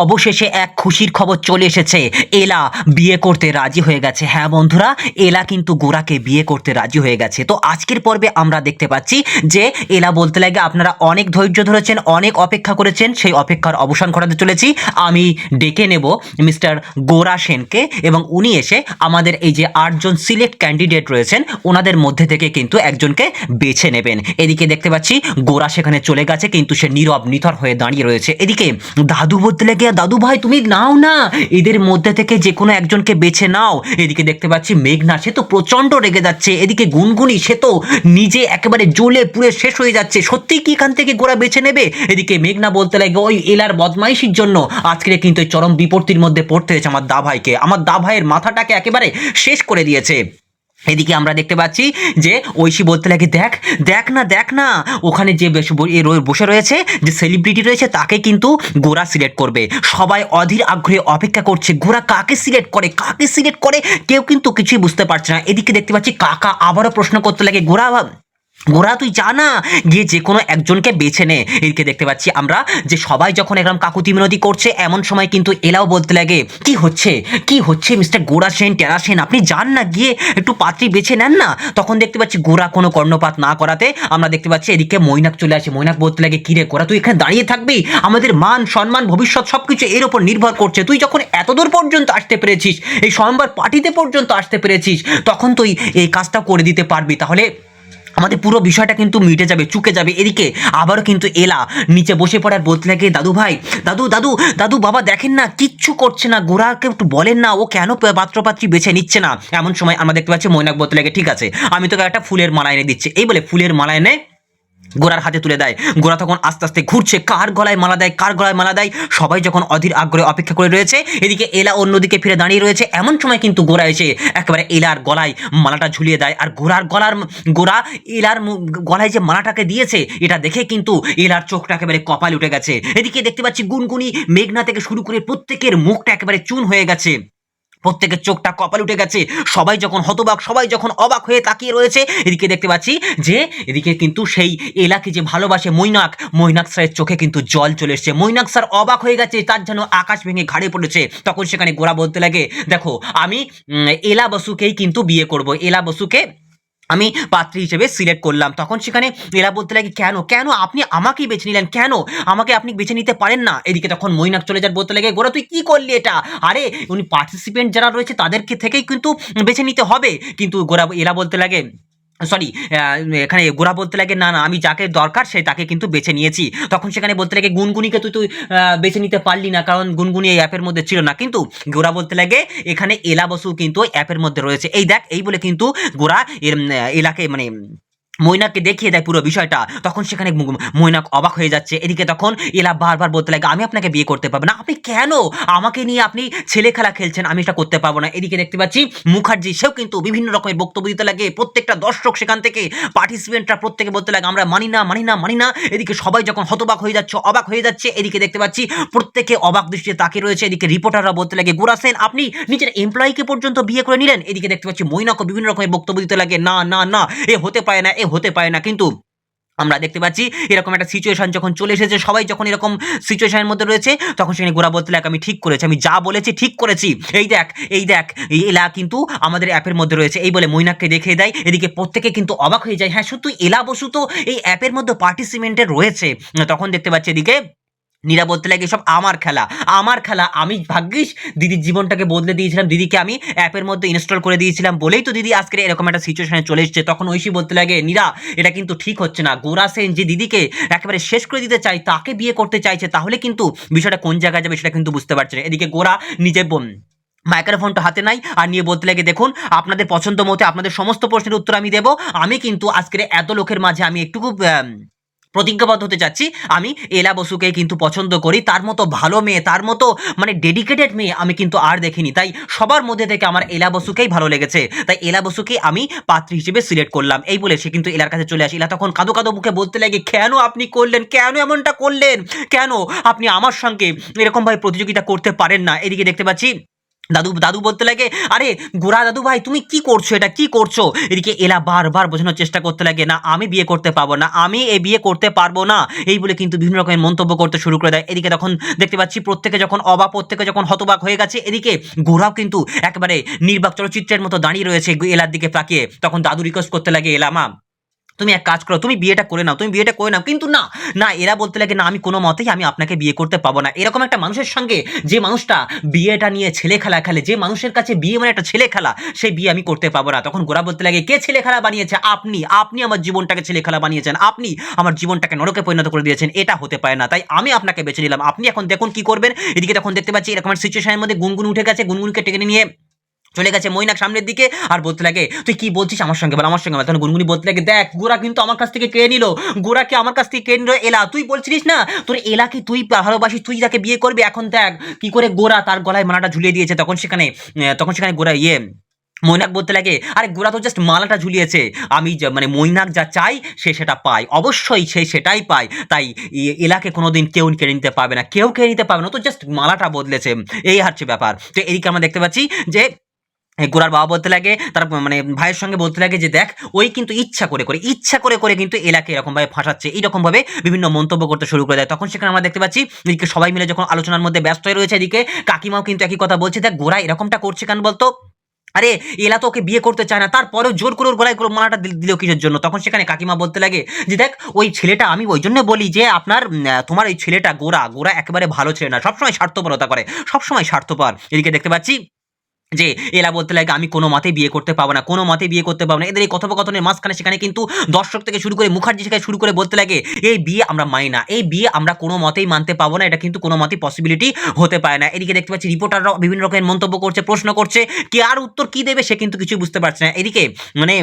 অবশেষে এক খুশির খবর চলে এসেছে। এলা বিয়ে করতে রাজি হয়ে গেছে। হ্যাঁ বন্ধুরা, এলা কিন্তু গোরাকে বিয়ে করতে রাজি হয়ে গেছে। তো আজকের পর্বে আমরা দেখতে পাচ্ছি যে এলা বলতে লাগে আপনারা অনেক ধৈর্য ধরেছেন, অনেক অপেক্ষা করেছেন, সেই অপেক্ষার অবসান ঘটাতে চলেছি। আমি ডেকে নেব মিস্টার গোরা সেনকে এবং উনি এসে আমাদের এই যে 8জন সিলেক্ট ক্যান্ডিডেট রয়েছেন ওনাদের মধ্যে থেকে কিন্তু একজনকে বেছে নেবেন। এদিকে দেখতে পাচ্ছি গোরা সেখানে চলে গেছে, কিন্তু সে নীরব নিথর হয়ে দাঁড়িয়ে রয়েছে। এদিকে দাদু বলতে লাগে দাদু ভাই তুমি নাও না, এদের মধ্যে থেকে যে কোনো একজনকে বেছে নাও। এদিকে দেখতে পাচ্ছি মেঘনা, সে তো প্রচন্ড রেগে যাচ্ছে। এদিকে গুনগুনি, সে তো নিজে একেবারে জ্বলে পুড়ে শেষ হয়ে যাচ্ছে। সত্যি কি এখান থেকে গোরা বেছে নেবে? এদিকে মেঘনা বলতে লাগে ওই এলার বদমাইশির জন্য আজকে কিন্তু এই চরম বিপত্তির মধ্যে পড়তে হয়েছে আমার দা ভাইকে। আমার দা ভাইয়ের মাথাটাকে একেবারে শেষ করে দিয়েছে। এদিকে আমরা দেখতে পাচ্ছি যে ঐশী বলতে লাগে দেখ দেখ না দেখ না, ওখানে যে বসে রয়েছে, যে সেলিব্রিটি রয়েছে তাকে কিন্তু গোরা সিলেক্ট করবে। সবাই অধীর আগ্রহে অপেক্ষা করছে গোরা কাকে সিলেক্ট করে, কাকে সিলেক্ট করে, কেউ কিন্তু কিছুই বুঝতে পারছে না। এদিকে দেখতে পাচ্ছি কাকা আবারও প্রশ্ন করতে লাগে গোরা গোরা তুই যা না, গিয়ে যে কোনো একজনকে বেছে নে। এদিকে দেখতে পাচ্ছি আমরা যে সবাই যখন এরকম কাকুতি মিনতি করছে এমন সময় কিন্তু এলাও বলতে লাগে কি হচ্ছে কি হচ্ছে মিস্টার গোরা সেন টেরা সেন, আপনি যান না, গিয়ে একটু পাত্রী বেছে নেন না। তখন দেখতে পাচ্ছি গোরা কোনো কর্ণপাত না করাতে আমরা দেখতে পাচ্ছি এদিকে মৈনাক চলে আসে। মৈনাক বলতে লাগে কি রে গোরা, তুই এখানে দাঁড়িয়ে থাকবি? আমাদের মান সম্মান ভবিষ্যৎ সবকিছু এর উপর নির্ভর করছে। তুই যখন এতদূর পর্যন্ত আসতে পেরেছিস, এই সোমবার পার্টিতে পর্যন্ত আসতে পেরেছিস, তখন তুই এই কাজটা করে দিতে পারবি, তাহলে আমাদের পুরো বিষয়টা কিন্তু মিটে যাবে, চুকে যাবে। এদিকে আবারও কিন্তু এলা নিচে বসে পড়ে আর বলতে লাগে দাদু ভাই, দাদু দাদু দাদু বাবা দেখেন না, কিচ্ছু করছে না, গোরাকে একটু বলেন না ও কেন পাত্রপাত্রী বেছে নিচ্ছে না। এমন সময় আমরা দেখতে পাচ্ছি মৈনাক বলতে লাগে ঠিক আছে, আমি তোকে একটা ফুলের মালা এনে দিচ্ছি। এই বলে ফুলের মালা এনে গোরার হাতে তুলে দেয়। গোরা তখন আস্তে আস্তে ঘুরছে, কার গলায় মালা দেয়, কার গলায় মালা দেয়। সবাই যখন অধীর আগ্রহে অপেক্ষা করে রয়েছে, এদিকে এলা অন্যদিকে ফিরে দাঁড়িয়ে রয়েছে। এমন সময় কিন্তু গোরা এসে একেবারে এলার গলায় মালাটা ঝুলিয়ে দেয়। আর গোরা এলার গলায় যে মালাটাকে দিয়েছে এটা দেখে কিন্তু এলার চোখটা একেবারে কপালে উঠে গেছে। এদিকে দেখতে পাচ্ছি গুনগুনি, মেঘনা থেকে শুরু করে প্রত্যেকের মুখটা একেবারে চুন হয়ে গেছে, প্রত্যেকের চোখটা কপাল উঠে গেছে। সবাই যখন হতবাক, সবাই যখন অবাক হয়ে তাকিয়ে রয়েছে, এদিকে দেখতে পাচ্ছি যে এদিকে কিন্তু সেই এলাকে যে ভালোবাসে মৈনাক স্যারের চোখে কিন্তু জল চলে এসছে। মৈনাক স্যার অবাক হয়ে গেছে, তার যেন আকাশ ভেঙে ঘাড়ে পড়েছে। তখন সেখানে গোরা বলতে লাগে দেখো আমি এলা বসুকেই কিন্তু বিয়ে করব, এলা বসুকে আমি পাত্রী হিসেবে সিলেক্ট করলাম। তখন সেখানে এরা বলতে লাগে কেন কেন আপনি আমাকেই বেছে নিলেন, কেন আমাকে আপনি বেছে নিতে পারেন না? এদিকে তখন মৈনাক চলে যায়, বলতে লাগে গোরা তুই কি করলি এটা? আরে উনি পার্টিসিপেন্ট যারা রয়েছে তাদেরকে থেকেই কিন্তু বেছে নিতে হবে। কিন্তু এরা বলতে লাগে সরি, এখানে গোরা বলতে লাগে না না, আমি যাকে দরকার সে তাকে কিন্তু বেছে নিয়েছি। তখন সেখানে বলতে লাগে গুনগুনিকে তুই তুই বেছে নিতে পারলি না, কারণ গুনগুনি এই অ্যাপের মধ্যে ছিল না। কিন্তু গোরা বলতে লাগে এখানে এলা বসু কিন্তু অ্যাপের মধ্যে রয়েছে, এই দেখ, এই বলে কিন্তু গোরা এলাকে মানে মৈনাককে দেখিয়ে দেয় পুরো বিষয়টা। তখন সেখানে মৈনাক অবাক হয়ে যাচ্ছে। এদিকে তখন এলা বারবার বলতে লাগে আমি আপনাকে বিয়ে করতে পারবো না, আপনি কেন আমাকে নিয়ে আপনি ছেলে খেলা খেলছেন, আমি এটা করতে পারবো না। এদিকে দেখতে পাচ্ছি মুখার্জি, সেও কিন্তু বিভিন্ন রকমের বক্তব্য দিতে লাগে। প্রত্যেকটা দর্শক সেখান থেকে পার্টিসিপেন্টরা প্রত্যেকে বলতে লাগে আমরা মানি না মানি না মানি না। এদিকে সবাই যখন হতবাক হয়ে যাচ্ছে, অবাক হয়ে যাচ্ছে, এদিকে দেখতে পাচ্ছি প্রত্যেকে অবাক দৃষ্টিতে তাকিয়ে রয়েছে। এদিকে রিপোর্টাররা বলতে লাগে গোরা সেন আপনি নিজের এমপ্লয়িকে পর্যন্ত বিয়ে করে নিলেন। এদিকে দেখতে পাচ্ছি মৈনাকও বিভিন্ন রকমের বক্তব্য দিতে লাগে না না না, এ হতে পারে না, এ হতে পারে না। কিন্তু আমরা দেখতে পাচ্ছি এরকম একটা সিচুয়েশন যখন চলে এসেছে, সবাই যখন এরকম সিচুয়েশনের মধ্যে রয়েছে, তখন সেখানে গোরা বলতে লাগে আমি ঠিক করেছি, আমি যা বলেছি ঠিক করেছি, এই দেখ এই দেখ এলা কিন্তু আমাদের অ্যাপের মধ্যে রয়েছে, এই বলে মৈনাককে দেখিয়ে দেয়। এদিকে প্রত্যেকে কিন্তু অবাক হয়ে যায়, হ্যাঁ সত্যি এলা বসু তো এই অ্যাপের মধ্যে পার্টিসিপেন্টে রয়েছে। তখন দেখতে পাচ্ছি এদিকে নীরা বলতে লাগে সব আমার খেলা, আমার খেলা, আমি ভাগ্যিস দিদির জীবনটাকে বদলে দিয়েছিলাম, দিদিকে আমি অ্যাপের মধ্যে ইনস্টল করে দিয়েছিলাম বলেই তো দিদি আজকে এরকম একটা সিচুয়েশনে চলে এসেছে। তখন ঐশী বলতে লাগে নীরা এটা কিন্তু ঠিক হচ্ছে না, গোরা সেন যে দিদিকে একেবারে শেষ করে দিতে চাই, তাকে বিয়ে করতে চাইছে, তাহলে কিন্তু বিষয়টা কোন জায়গায় যাবে সেটা কিন্তু বুঝতে পারছে না। এদিকে গোরা নিজে মাইক্রোফোনটা হাতে নাই আর নিয়ে বলতে লাগে দেখুন আপনাদের পছন্দ মতো আপনাদের সমস্ত প্রশ্নের উত্তর আমি দেব। আমি কিন্তু আজকের এত লোকের মাঝে আমি একটুকু প্রতিজ্ঞাবদ্ধ হতে চাচ্ছি, আমি এলা বসুকে কিন্তু পছন্দ করি, তার মতো ভালো মেয়ে, তার মতো মানে ডেডিকেটেড মেয়ে আমি কিন্তু আর দেখিনি, তাই সবার মধ্যে থেকে আমার এলা বসুকেই ভালো লেগেছে, তাই এলা বসুকে আমি পাত্রী হিসেবে সিলেক্ট করলাম। এই বলে সে কিন্তু এলার কাছে চলে আসে। এলা তখন কাঁদো কাঁদো মুখে বলতে লাগে কেন আপনি করলেন, কেন এমনটা করলেন, কেন আপনি আমার সঙ্গে এরকমভাবে প্রতিযোগিতা করতে পারেন না। এদিকে দেখতে পাচ্ছি দাদু দাদু বলতে লাগে, আরে গোরা দাদু ভাই তুমি কি করছো, এটা কি করছো? এদিকে এলা বারবার বোঝানোর চেষ্টা করতে লাগে, না আমি বিয়ে করতে পারবো না, আমি এই বিয়ে করতে পারবো না, এই বলে কিন্তু বিভিন্ন রকমের মন্তব্য করতে শুরু করে দেয়। এদিকে তখন দেখতে পাচ্ছি প্রত্যেকে যখন অবাক, প্রত্যেকে যখন হতবাক হয়ে গেছে, এদিকে গোরাও কিন্তু একেবারে নির্বাক চলচ্চিত্রের মতো দাঁড়িয়ে রয়েছে এলার দিকে তাকিয়ে। তখন দাদু রিকোয়েস্ট করতে লাগে, এলা মা তুমি এক কাজ করো, তুমি বিয়েটা করে নাও, তুমি বিয়েটা করে নাও। কিন্তু না, না, এরা বলতে লাগে, না আমি কোনো মতেই আমি আপনাকে বিয়ে করতে পাবো না। এরকম একটা মানুষের সঙ্গে, যে মানুষটা বিয়েটা নিয়ে ছেলে খেলা খেলে, যে মানুষের কাছে বিয়ে মানে একটা ছেলে খেলা, সেই বিয়ে আমি করতে পাবো না। তখন গোরা বলতে লাগে, কে ছেলে খেলা বানিয়েছে? আপনি, আপনি আমার জীবনটাকে ছেলে খেলা বানিয়েছেন, আপনি আমার জীবনটাকে নরকে পরিণত করে দিয়েছেন, এটা হতে পারে না, তাই আমি আপনাকে বেছে নিলাম, আপনি এখন দেখুন কি করবেন। এদিকে তখন দেখতে পাচ্ছি এরকম একটা সিচুয়েশনের মধ্যে গুনগুন উঠে গেছে, গুনগুনকে টেনে নিয়ে চলে গেছে মৈনাক সামনের দিকে, আর বলতে লাগে, তুই কি বলছিস, আমার সঙ্গে বল, আমার সঙ্গে বল। তখন গুনগুনি বলতে লাগে, দেখ গোরা কিন্তু আমার কাছ থেকে কেড়ে নিল, গোরাকে আমার কাছ থেকে কেড়ে নিল এলা, তুই বলছিলিস না তোর এলাকে তুই ভালোবাসিস, তুই যাকে বিয়ে করবি, এখন দেখ কি করে গোরা তার গলায় মালাটা ঝুলিয়ে দিয়েছে। তখন সেখানে গোরা মৈনাক বলতে লাগে, আরে গোরা তো জাস্ট মালাটা ঝুলিয়েছে, আমি মানে মৈনাক যা চাই সে সেটা পায়, অবশ্যই সে সেটাই পায়, তাই এলাকে কোনোদিন কেউ কেড়ে নিতে পারবে না, কেউ কেড়ে নিতে পারবে না, তো জাস্ট মালাটা বদলেছে, এই হচ্ছে ব্যাপার। তো এদিকে আমরা দেখতে পাচ্ছি যে গোরার বাবা বলতে লাগে, তার মানে ভাইয়ের সঙ্গে বলতে লাগে যে দেখ, ওই কিন্তু ইচ্ছা করে কিন্তু এলাকে এরকম ভাবে ফাঁসাচ্ছে, এইরকম ভাবে বিভিন্ন মন্তব্য করতে শুরু করে দেয়। তখন সেখানে আমরা দেখতে পাচ্ছি এদিকে সবাই মিলে যখন আলোচনার মধ্যে ব্যস্ত হয়ে রয়েছে, এদিকে কাকিমাও কিন্তু একই কথা বলছে, দেখ গোরা এরকমটা করছে কেন বলতো, আরে এলা তো ওকে বিয়ে করতে চায় না, তারপরেও জোর করে ওর গলায় মালাটা দিল কিসের জন্য? তখন সেখানে কাকিমা বলতে লাগে যে দেখ, ওই ছেলেটা, আমি ওই জন্য বলি যে আপনার তোমার ওই ছেলেটা গোরা, গোরা একেবারে ভালো ছেলে না, সবসময় স্বার্থপরতা করে, সবসময় স্বার্থপর। এদিকে দেখতে পাচ্ছি যে এলা বলতে লাগে, আমি কোনো মতেই বিয়ে করতে পারবো না, কোনো মতেই বিয়ে করতে পারবো না। এদের এই কথোপকথনের মাঝখানে সেখানে কিন্তু দর্শক থেকে শুরু করে মুখার্জি থেকে শুরু করে বলতে লাগে, এই বিয়ে আমরা মানি না, এই বিয়ে আমরা কোনো মতেই মানতে পাবো না, এটা কিন্তু কোনো মতেই পসিবিলিটি হতে পারে না। এদিকে দেখতে পাচ্ছি রিপোর্টাররা বিভিন্ন রকমের মন্তব্য করছে, প্রশ্ন করছে, কে আর উত্তর কি দেবে সে কিন্তু কিছুই বুঝতে পারছে না। এদিকে মানে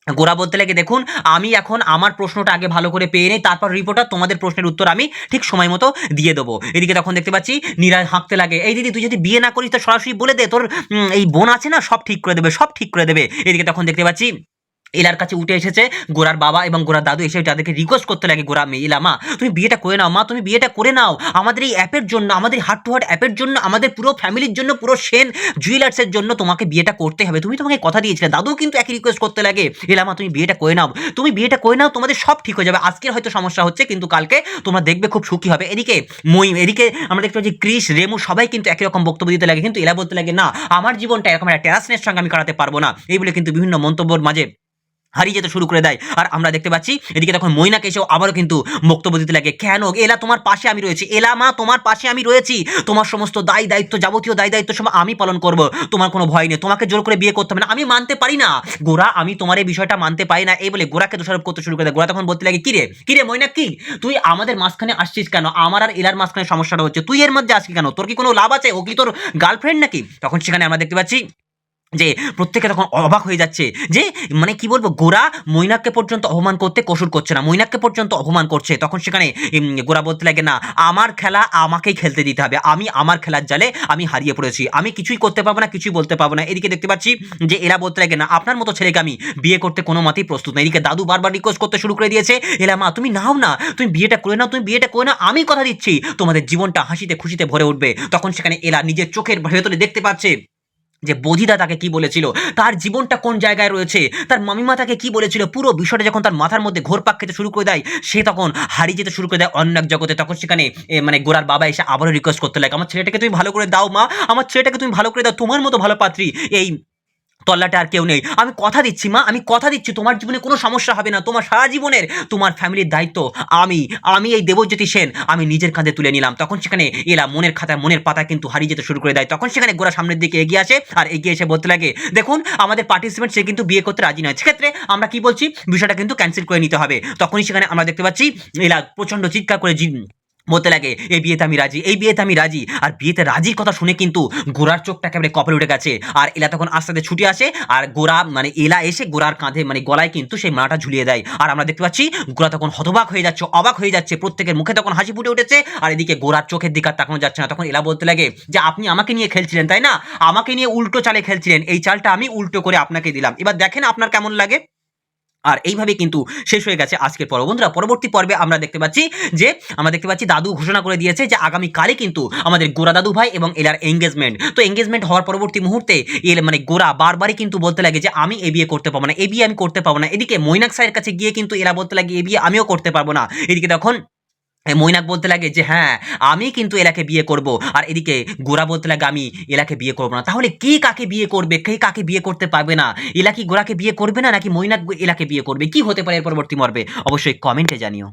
গোরা বলতে লাগে, দেখুন আমি এখন আমার প্রশ্নটা আগে ভালো করে পেয়ে নেই, তারপর রিপোর্টার তোমাদের প্রশ্নের উত্তর আমি ঠিক সময় মতো দিয়ে দেবো। এদিকে তখন দেখতে পাচ্ছি নীরাজ হাঁকতে লাগে, এই দিদি তুই যদি বিয়ে না করিস তো সরাসরি বলে দে, তোর এই বোন আছে না, সব ঠিক করে দেবে, সব ঠিক করে দেবে। এদিকে তখন দেখতে পাচ্ছি এলার কাছে উঠে এসেছে গোরার বাবা এবং গোরার দাদু, এসে তাদেরকে রিকোয়েস্ট করতে লাগে, গোরা মেয়ে এলা, মা তুমি বিয়েটা করে নাও, মা তুমি বিয়েটা করে নাও, আমাদের এই অ্যাপের জন্য, আমাদের হার্ট টু হার্ট অ্যাপের জন্য, আমাদের পুরো ফ্যামিলির জন্য, পুরো সেন জুয়েলার্সের জন্য তোমাকে বিয়েটা করতে হবে, তুমি তোমাকে কথা দিয়েছিলে। দাদু কিন্তু একই রিকোয়েস্ট করতে লাগে, এলা মা তুমি বিয়েটা করে নাও, তুমি বিয়েটা করে নাও, তোমাদের সব ঠিক হয়ে যাবে, আজকের হয়তো সমস্যা হচ্ছে কিন্তু কালকে তোমরা দেখবে খুব সুখী হবে। এদিকে আমরা দেখতে পাচ্ছি ক্রিস, রেমু সবাই কিন্তু একই রকম বক্তব্য দিতে লাগে, কিন্তু এলা বলতে লাগে, না আমার জীবনটা এরকম একটা টেরাসনের সঙ্গে আমি কাটাতে পারবো না, এই বলে কিন্তু বিভিন্ন মন্তব্যের মাঝে হারিয়ে যেতে শুরু করে দেয়। আর আমরা দেখতে পাচ্ছি এদিকে তখন মৈনাক এসেও আবারও কিন্তু বক্তব্য দিতে লাগে, কেন এলা তোমার পাশে আমি রয়েছি, এলা মা তোমার পাশে আমি রয়েছি, তোমার সমস্ত দায় দায়িত্ব, যাবতীয় দায় দায়িত্ব সব আমি পালন করব, তোমার কোনো ভয় নেই, তোমাকে জোর করে বিয়ে করতে হবে না, আমি মানতে পারি না গোরা, আমি তোমার এই বিষয়টা মানতে পারি না, এই বলে গোরাকে দোষারোপ করতে শুরু করে দেয়। গোরা তখন বলতে লাগে, কিরে মৈনাক, কি তুই আমাদের মাঝখানে আসছিস কেন, আমার আর এলার মাঝখানে সমস্যাটা হচ্ছে, তুই এর মধ্যে আসছিস কেন, তোর কি কোনো লাভ আছে, ও কি তোর গার্লফ্রেন্ড নাকি? তখন সেখানে আমরা দেখতে পাচ্ছি যে প্রত্যেকে তখন অবাক হয়ে যাচ্ছে, যে মানে কি বলবো, গোরা মৈনাককে পর্যন্ত অপমান করতে কসুর করছে না, মৈনাককে পর্যন্ত অপমান করছে। তখন সেখানে গোরা বলতে লাগে, না আমার খেলা আমাকেই খেলতে দিতে হবে, আমি আমার খেলার জালে আমি হারিয়ে পড়েছি, আমি কিছুই করতে পারবো না, কিছুই বলতে পারবো না। এদিকে দেখতে পাচ্ছি যে এরা বলতে লাগে, না আপনার মতো ছেলেকে আমি বিয়ে করতে কোনো মতেই প্রস্তুত না। এদিকে দাদু বারবার রিকোয়েস্ট করতে শুরু করে দিয়েছে, এলা মা তুমি নাও না, তুমি বিয়েটা করে নাও, তুমি বিয়েটা করে নাও, আমি কথা দিচ্ছি তোমাদের জীবনটা হাসিতে খুশিতে ভরে উঠবে। তখন সেখানে এলা নিজের চোখের ভেতরে দেখতে পাচ্ছে যে বধিদা তাকে কি বলেছিল, তার জীবনটা কোন জায়গায় রয়েছে, তার মামিমা তাকে কি বলেছিল, পুরো বিষয়টা যখন তার মাথার মধ্যে ঘোরপাক খেতে শুরু করে দেয়, সে তখন হারিয়ে যেতে শুরু করে দেয় অন্য এক জগতে। তখন সেখানে মানে গোরার বাবা এসে আবারও রিকোয়েস্ট করতে লাগে, আমার ছেলেটাকে তুমি ভালো করে দাও মা, আমার ছেলেটাকে তুমি ভালো করে দাও, তোমার মতো ভালো পাত্রী এই তল্লাটে আর কেউ নেই, আমি কথা দিচ্ছি মা, আমি কথা দিচ্ছি তোমার জীবনে কোনো সমস্যা হবে না, তোমার সারা জীবনের তোমার ফ্যামিলির দায়িত্ব আমি আমি এই দেবজ্যোতি সেন আমি নিজের কাঁধে তুলে নিলাম। তখন সেখানে এলা মনের খাতায় মনের পাতা কিন্তু হারিয়ে যেতে শুরু করে দেয়। তখন সেখানে গোরা সামনের দিকে এগিয়ে আসে, আর এগিয়ে এসে বলতে লাগে, দেখুন আমাদের পার্টিসিপেন্ট সে কিন্তু বিয়ে করতে রাজি নয়, সেক্ষেত্রে আমরা কি বলছি, বিষয়টা কিন্তু ক্যান্সেল করে নিতে হবে। তখনই সেখানে আমরা দেখতে পাচ্ছি এলা প্রচন্ড চিৎকার করে বলতে লাগে, এই বিয়েতে আমি রাজি, এই বিয়েতে আমি রাজি। আর বিয়েতে রাজির কথা শুনে কিন্তু গোরার চোখটা একেবারে কপালে উঠে গেছে, আর এলা তখন আস্তে আস্তে ছুটে আসে, আর গোরা মানে এলা এসে গোরার কাঁধে মানে গলায় কিন্তু সেই মালাটা ঝুলিয়ে দেয়। আর আমরা দেখতে পাচ্ছি গোরা তখন হতবাক হয়ে যাচ্ছে, অবাক হয়ে যাচ্ছে, প্রত্যেকের মুখে তখন হাসি ফুটে উঠেছে, আর এদিকে গোরার চোখের দিকে আর তাকানো যাচ্ছে না। তখন এলা বলতে লাগে যে আপনি আমাকে নিয়ে খেলছিলেন তাই না, আমাকে নিয়ে উল্টো চালে খেলছিলেন, এই চালটা আমি উল্টো করে আপনাকে দিলাম, এবার দেখেন আপনার কেমন লাগে। আর এইভাবে কিন্তু শেষ হয়ে গেছে আজকের পর্ব। বন্ধুরা পরবর্তী পর্বে আমরা দেখতে পাচ্ছি দাদু ঘোষণা করে দিয়েছে যে আগামীকালই কিন্তু আমাদের গোরা দাদু ভাই এবং এলার এঙ্গেজমেন্ট। তো এঙ্গেজমেন্ট হওয়ার পরবর্তী মুহূর্তে গোরা বারবারই কিন্তু বলতে লাগে যে আমি এ বিয়ে করতে পারবো না, এ বিয়ে আমি করতে পারবো না। এদিকে মৈনাক স্যারের কাছে গিয়ে কিন্তু এলা বলতে লাগে এ বিয়ে আমিও করতে পারবো না। এদিকে তখন মৈনাক বলতে লাগে যে হ্যাঁ আমি কিন্তু এলাকে বিয়ে করব, আর এদিকে গোরা বলতে লাগে আমি এলাকে বিয়ে করব না। তাহলে কে কাকে বিয়ে করবে, কে কাকে বিয়ে করতে পারবে না? এলা কি গোরাকে বিয়ে করবে না, নাকি মৈনাক এলাকে বিয়ে করবে? কি হতে পারে এর পরবর্তী পর্বে? অবশ্যই কমেন্টে জানিও।